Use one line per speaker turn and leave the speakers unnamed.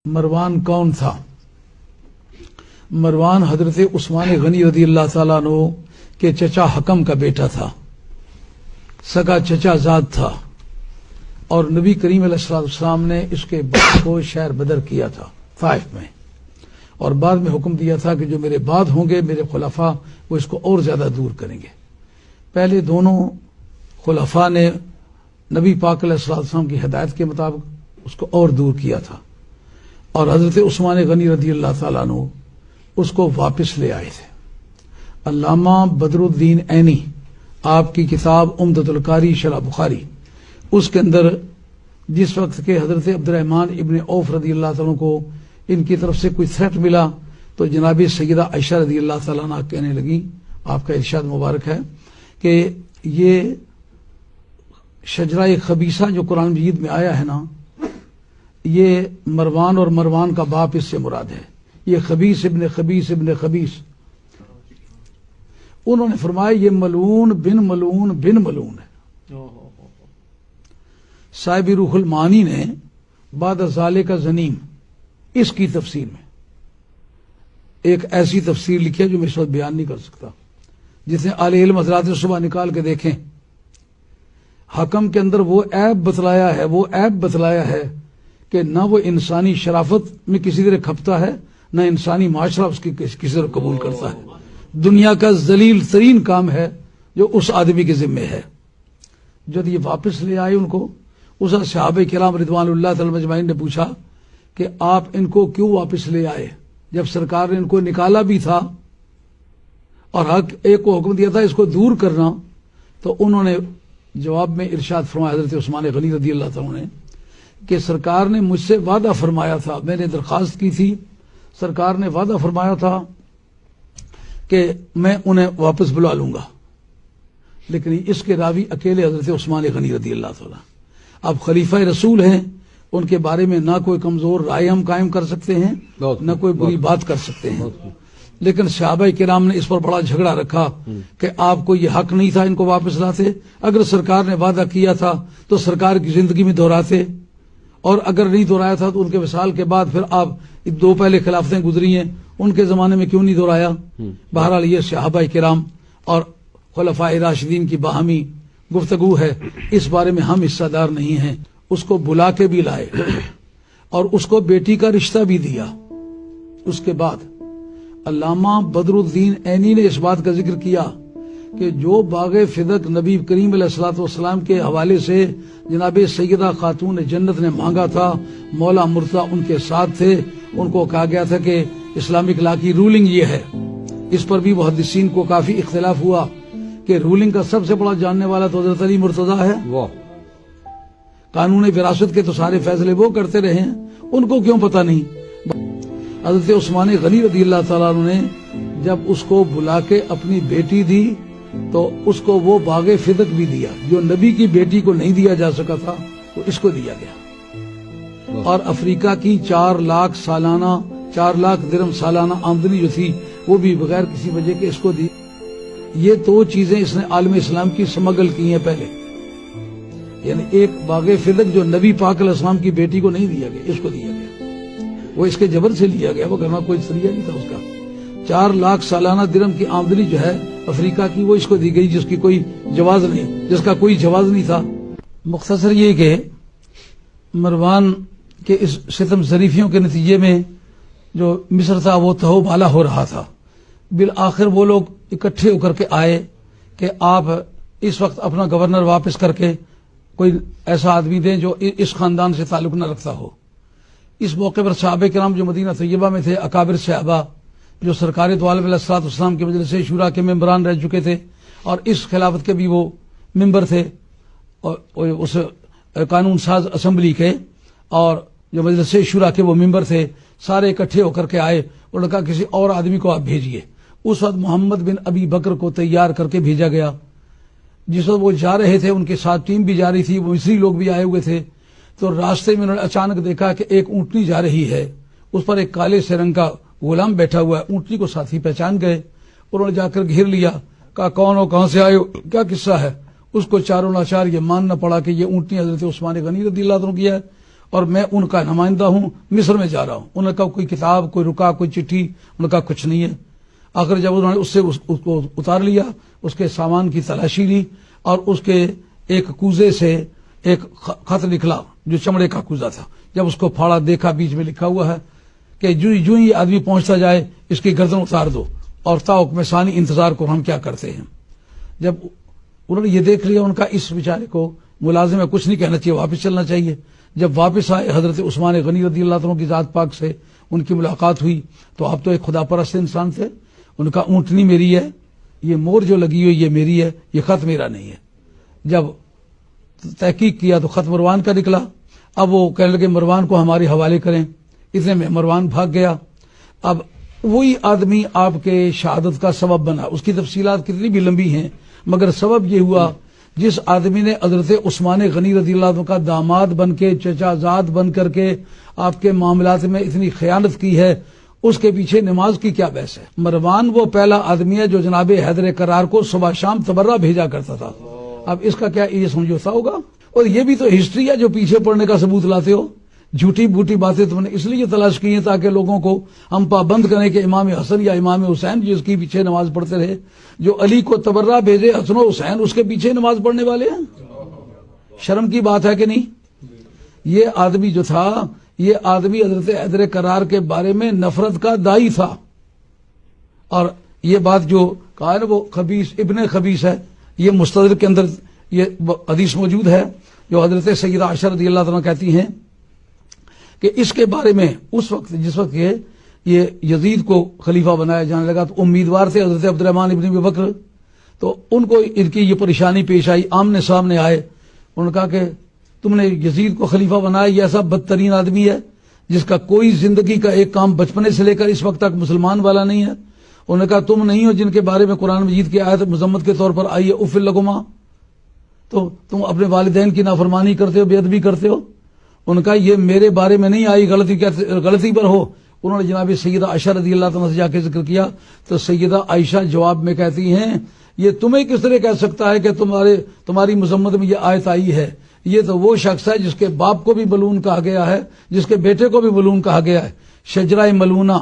مروان کون تھا؟ مروان حضرت عثمان غنی رضی اللہ تعالیٰ عنہ کے چچا حکم کا بیٹا تھا، سگا چچا زاد تھا، اور نبی کریم علیہ السلام نے اس کے باپ کو شہر بدر کیا تھا طائف میں، اور بعد میں حکم دیا تھا کہ جو میرے بعد ہوں گے میرے خلفاء وہ اس کو اور زیادہ دور کریں گے۔ پہلے دونوں خلفاء نے نبی پاک علیہ السلام کی ہدایت کے مطابق اس کو اور دور کیا تھا، اور حضرت عثمان غنی رضی اللہ تعالیٰ عنہ اس کو واپس لے آئے تھے۔ علامہ بدر الدین عینی آپ کی کتاب عمدۃ القاری شرح بخاری، اس کے اندر جس وقت کے حضرت عبد الرحمن ابن عوف رضی اللہ تعالیٰ عنہ کو ان کی طرف سے کوئی تھریٹ ملا تو جناب سیدہ عائشہ رضی اللہ تعالیٰ عنہ کہنے لگی، آپ کا ارشاد مبارک ہے کہ یہ شجرہ خبیثہ جو قرآن مجید میں آیا ہے نا، یہ مروان اور مروان کا باپ اس سے مراد ہے، یہ خبیث ابن خبیث ابن خبیث۔ انہوں نے فرمایا یہ ملعون بن ملعون بن ملعون ہے۔ صاحب روح المعانی نے بعد ذالک زنیم اس کی تفسیر میں ایک ایسی تفسیر لکھی ہے جو میں اس وقت بیان نہیں کر سکتا، جسے اہل علم حضرات صبح نکال کے دیکھیں۔ حکم کے اندر وہ عیب بتلایا ہے کہ نہ وہ انسانی شرافت میں کسی طرح کھپتا ہے، نہ انسانی معاشرہ اس کی کسی طرح قبول کرتا ہے۔ دنیا کا ذلیل ترین کام ہے جو اس آدمی کے ذمہ ہے۔ جب یہ واپس لے آئے ان کو، اس صحابہ کرام رضوان اللہ تعالی مجمعین نے پوچھا کہ آپ ان کو کیوں واپس لے آئے جب سرکار نے ان کو نکالا بھی تھا اور حق ایک کو حکم دیا تھا اس کو دور کرنا؟ تو انہوں نے جواب میں ارشاد فرمایا حضرت عثمان غنی رضی اللہ تعالیٰ نے کہ سرکار نے مجھ سے وعدہ فرمایا تھا، میں نے درخواست کی تھی، سرکار نے وعدہ فرمایا تھا کہ میں انہیں واپس بلا لوں گا، لیکن اس کے راوی اکیلے حضرت عثمان غنی رضی اللہ تعالیٰ۔ اب خلیفہ رسول ہیں، ان کے بارے میں نہ کوئی کمزور رائے ہم قائم کر سکتے ہیں نہ کوئی بری بات کر سکتے ہیں، لیکن صحابہ کرام نے اس پر بڑا جھگڑا رکھا کہ آپ کو یہ حق نہیں تھا ان کو واپس لاتے؟ اگر سرکار نے وعدہ کیا تھا تو سرکار کی زندگی میں دہراتے، اور اگر نہیں دہرایا تھا تو ان کے وصال کے بعد پھر آپ دو پہلے خلافتیں گزری ہیں ان کے زمانے میں کیوں نہیں دہرایا؟ بہرحال یہ صحابہ کرام اور خلفائے راشدین کی باہمی گفتگو ہے، اس بارے میں ہم حصہ دار نہیں ہیں۔ اس کو بلا کے بھی لائے اور اس کو بیٹی کا رشتہ بھی دیا۔ اس کے بعد علامہ بدر الدین عینی نے اس بات کا ذکر کیا کہ جو باغ فدق نبی کریم علیہ الصلوۃ والسلام کے حوالے سے جناب سیدہ خاتون جنت نے مانگا تھا، مولا مرتضیٰ ان کے ساتھ تھے، ان کو کہا گیا تھا کہ اسلامک لا کی رولنگ یہ ہے۔ اس پر بھی محدثین کو کافی اختلاف ہوا کہ رولنگ کا سب سے بڑا جاننے والا تو حضرت علی مرتضیٰ ہے، قانون وراثت کے تو سارے فیصلے وہ کرتے رہے ہیں، ان کو کیوں پتہ نہیں؟ حضرت عثمان غنی رضی اللہ تعالیٰ عنہ نے جب اس کو بلا کے اپنی بیٹی دی تو اس کو وہ باغ فدق بھی دیا جو نبی کی بیٹی کو نہیں دیا جا سکا تھا، تو اس کو دیا گیا۔ اور افریقہ کی 4 لاکھ درہم سالانہ آمدنی جو تھی وہ بھی بغیر کسی وجہ کے اس کو دی۔ یہ 2 چیزیں اس نے عالم اسلام کی سمگل کی ہیں پہلے، یعنی ایک باغ فدق جو نبی پاک علیہ السلام کی بیٹی کو نہیں دیا گیا، اس کو دیا گیا، وہ اس کے جبر سے لیا گیا، وہ کرنا کوئی ذریعہ نہیں تھا اس کا۔ 4 لاکھ سالانہ درہم کی آمدنی جو ہے افریقہ کی وہ اس کو دی گئی جس کا کوئی جواز نہیں تھا۔ مختصر یہ کہ مروان کے اس ستم ظریفیوں کے نتیجے میں جو مصر تھا وہ تہو بالا ہو رہا تھا۔ بالآخر وہ لوگ اکٹھے ہو کر کے آئے کہ آپ اس وقت اپنا گورنر واپس کر کے کوئی ایسا آدمی دیں جو اس خاندان سے تعلق نہ رکھتا ہو۔ اس موقع پر صحابہ کرام جو مدینہ طیبہ میں تھے، اکابر صحابہ جو سرکار دو عالم علیہ الصلوۃ والسلام کے مجلس شورا کے ممبران رہ چکے تھے اور اس خلافت کے بھی وہ ممبر تھے، اور اس قانون ساز اسمبلی کے اور جو مجلس شورا کے وہ ممبر تھے، سارے اکٹھے ہو کر کے آئے اور کہا کسی اور آدمی کو آپ بھیجیے۔ اس وقت محمد بن ابی بکر کو تیار کر کے بھیجا گیا۔ جس وقت وہ جا رہے تھے ان کے ساتھ ٹیم بھی جا رہی تھی، وہ مصری لوگ بھی آئے ہوئے تھے، تو راستے میں انہوں نے اچانک دیکھا کہ ایک اونٹنی جا رہی ہے، اس پر ایک کالے سے رنگ کا غلام بیٹھا ہوا ہے۔ اونٹنی کو ساتھی پہچان گئے، انہوں نے جا کر گھیر لیا، کہا کون ہو، کہاں سے آئے ہو، کیا قصہ ہے؟ اس کو چاروں ناچار یہ ماننا پڑا کہ یہ اونٹنی حضرت عثمان غنی رضی اللہ عنہ کی ہے، اور میں ان کا نمائندہ ہوں، مصر میں جا رہا ہوں۔ انہوں نے کہا کوئی کتاب، کوئی رکا، کوئی چٹھی؟ انہوں نے کہا کچھ نہیں ہے۔ آخر جب انہوں نے اس کو اتار لیا، اس کے سامان کی تلاشی لی اور اس کے ایک کوزے سے ایک خط نکلا جو چمڑے کا کوزہ تھا۔ جب اس کو پھاڑا، دیکھا بیچ میں لکھا ہوا ہے کہ جو یہ آدمی پہنچتا جائے اس کی گردن اتار دو، اور تا حکم ثانی انتظار کو ہم کیا کرتے ہیں۔ جب انہوں نے یہ دیکھ لیا، ان کا اس بیچارے کو ملازم ہے، کچھ نہیں کہنا چاہیے، واپس چلنا چاہیے۔ جب واپس آئے حضرت عثمان غنی رضی اللہ عنہ کی ذات پاک سے ان کی ملاقات ہوئی تو آپ تو ایک خدا پرست انسان تھے۔ ان کا اونٹنی میری ہے، یہ مور جو لگی ہوئی یہ میری ہے، یہ خط میرا نہیں ہے۔ جب تحقیق کیا تو خط مروان کا نکلا۔ اب وہ کہنے لگے مروان کو ہمارے حوالے کریں، اتنے میں مروان بھاگ گیا۔ اب وہی آدمی آپ کے شہادت کا سبب بنا۔ اس کی تفصیلات کتنی بھی لمبی ہیں، مگر سبب یہ ہوا جس آدمی نے حضرت عثمان غنی رضی اللہ عنہ کا داماد بن کے، چچا زاد بن کر کے آپ کے معاملات میں اتنی خیانت کی ہے، اس کے پیچھے نماز کی کیا بحث ہے؟ مروان وہ پہلا آدمی ہے جو جناب حیدر کرار کو صبح شام تبرہ بھیجا کرتا تھا۔ اب اس کا کیا یہ سمجھوتا ہوگا؟ اور یہ بھی تو ہسٹری ہے جو پیچھے پڑنے کا ثبوت لاتے ہو۔ جھوٹی بوٹی باتیں تم نے اس لیے تلاش کی ہیں تاکہ لوگوں کو ہم پابند کریں کہ امام حسن یا امام حسین جس کی پیچھے نماز پڑھتے رہے، جو علی کو تبرہ بھیجے حسن و حسین اس کے پیچھے نماز پڑھنے والے ہیں۔ شرم کی بات ہے کہ نہیں؟ یہ آدمی جو تھا، یہ آدمی حضرت حیدر کرار کے بارے میں نفرت کا دائی تھا، اور یہ بات جو کہا ہے نا وہ خبیث ابن خبیث ہے، یہ مستدرک کے اندر یہ حدیث موجود ہے جو حضرت سیدہ عائشہ رضی اللہ عنہا کہتی ہیں کہ اس کے بارے میں اس وقت جس وقت یہ یزید کو خلیفہ بنایا جانے لگا تو امیدوار تھے حضرت عبد الرحمن ابن ابی بکر، تو ان کو ان کی یہ پریشانی پیش آئی، آمنے سامنے آئے۔ انہوں نے کہا کہ تم نے یزید کو خلیفہ بنایا، یہ ایسا بدترین آدمی ہے جس کا کوئی زندگی کا ایک کام بچپنے سے لے کر اس وقت تک مسلمان والا نہیں ہے۔ انہوں نے کہا تم نہیں ہو جن کے بارے میں قرآن مجید کی آیت مذمت کے طور پر آئی ہے اف لکما، تو تم اپنے والدین کی نافرمانی کرتے ہو، بے ادبی کرتے ہو۔ ان کا یہ میرے بارے میں نہیں آئی، غلطی پر ہو۔ انہوں نے جناب سیدہ عائشہ رضی اللہ عنہا سے جا کے ذکر کیا تو سیدہ عائشہ جواب میں کہتی ہیں یہ تمہیں کس طرح کہہ سکتا ہے کہ تمہاری مذمت میں یہ آیت آئی ہے؟ یہ تو وہ شخص ہے جس کے باپ کو بھی ملعون کہا گیا ہے، جس کے بیٹے کو بھی ملعون کہا گیا ہے، شجرہ ملعونہ۔